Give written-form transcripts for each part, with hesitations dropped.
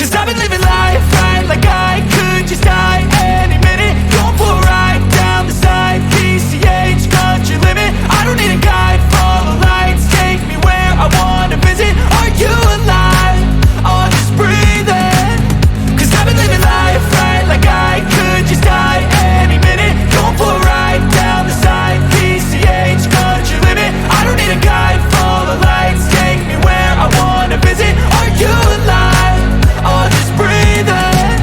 Cause I've been living life right like I could just die any minute. Going for a ride down the side, PCH, country limit. I don't need a guide, follow lights, take me where I wanna visit. Are you alive? Or just breathing? Cause I've been living life right like I could just die any minute. Going for a ride down the side, PCH, country limit. I don't need a guide, follow lights, take me where I wanna visit. Are you alive? Or just breathing?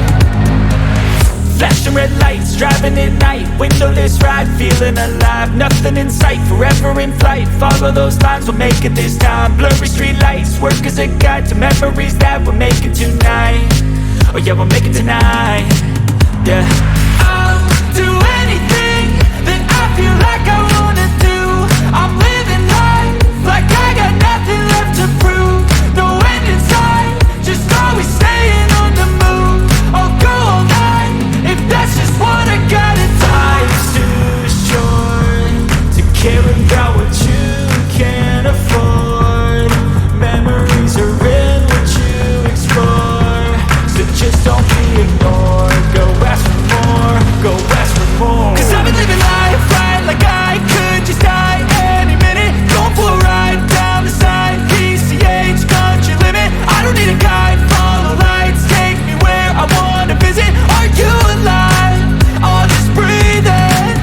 Flashing red lights, driving at night, windowless ride, feeling alive. Nothing in sight, forever in flight. Follow those lines, we'll make it this time. Blurry street lights, work as a guide to memories that we're making tonight. Oh yeah, we'll make it tonight. Yeah. I'll do anything that I feel like I wanna do. I'm living life like I got nothing left to prove. No end in sight, just always staying on the move. I'll go all night if that's just what I gotta do. Life's too short to care about what you can't afford. Memories are in what you explore, so just don't be ignored. Go ask for more, go ask for more. Cause I've been living life right like I could just die any minute. Going for a ride down the side, PCH, country limit. I don't need a guide, follow lights, take me where I wanna visit. Are you alive? Or just breathing?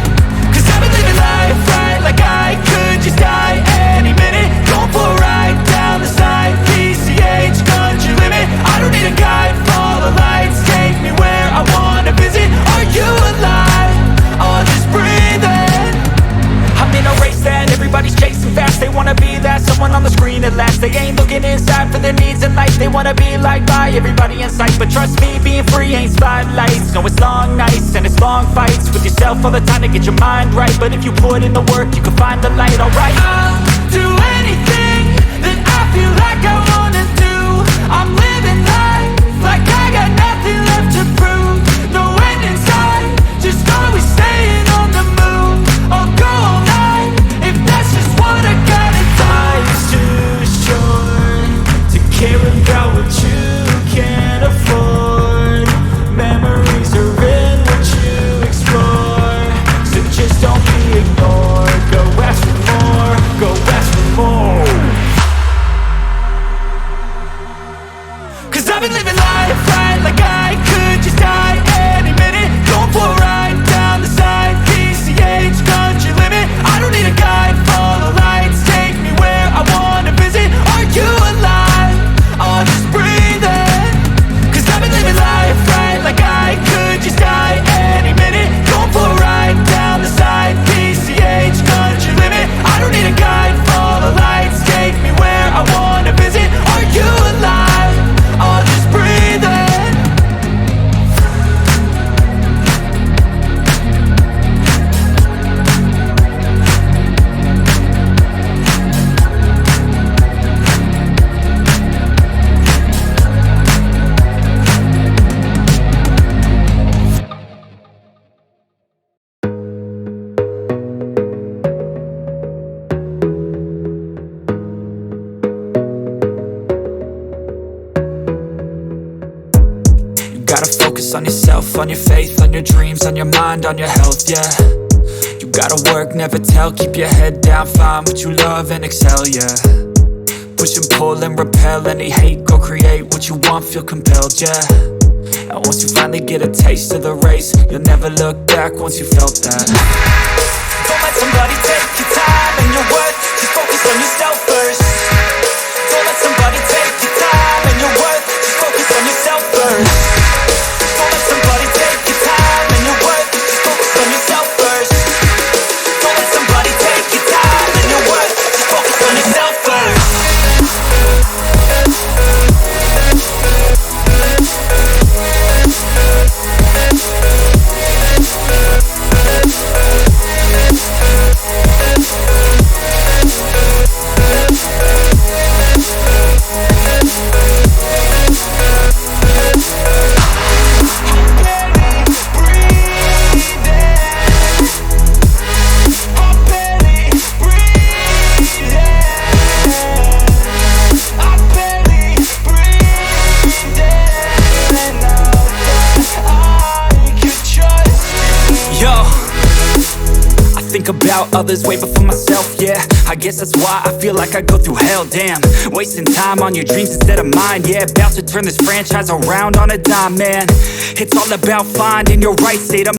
Cause I've been living life right like I could just die any minute. Going for a ride down the side, PCH, country limit. I don't need a guide, follow lights, take me where I wanna visit. Are you alive? Or just breathing? I'm in a race that everybody's chasing fast. They wanna be that someone on the screen at last. They ain't looking inside for their needs in life. They wanna be liked by everybody in sight. But trust me, being free ain't spotlights. No, it's long nights and it's long fights with yourself all the time to get your mind right. But if you put in the work, you can find the light, alright? I'll do anything that I feel like I wanna do. I'm living life like I got nothing left to prove. No end in sight, just always staying on the move. I'll go all night if that's just what I gotta do. Life's too short to care about what you can't afford. Memories are in what you explore, so just don't be ignored. Go ask for more, go ask for more. Cause I've been living life right like I could just die any minute. Going for a ride down the side, PCH, country limit. I don't need a guide, follow lights, take me where I wanna visit. Are you alive? Or just breathing? Cause I've been living life right like I could just die any minute. Going for a ride down the side, PCH, country limit. I don't need a guide, follow lights, take me where I wanna visit. Are you alive? Or just breathing? Gotta focus on yourself, on your faith, on your dreams, on your mind, on your health, yeah. You gotta work, never tell, keep your head down, find what you love and excel, yeah. Push and pull and repel any hate, go create what you want, feel compelled, yeah. And once you finally get a taste of the race, you'll never look back once you felt that. Don't let somebody take your time and your worth, just focus on yourself first. Don't let somebody take your time and your worth, just focus on yourself first. Don't let somebody take your time and your worth, just focus on yourself first. Don't let somebody take your time and your worth, just focus on yourself first. think about others way before myself, yeah. I guess that's why I feel like I go through hell, damn. Wasting time on your dreams instead of mine, yeah. About to turn this franchise around on a dime, man. It's all about finding your right state of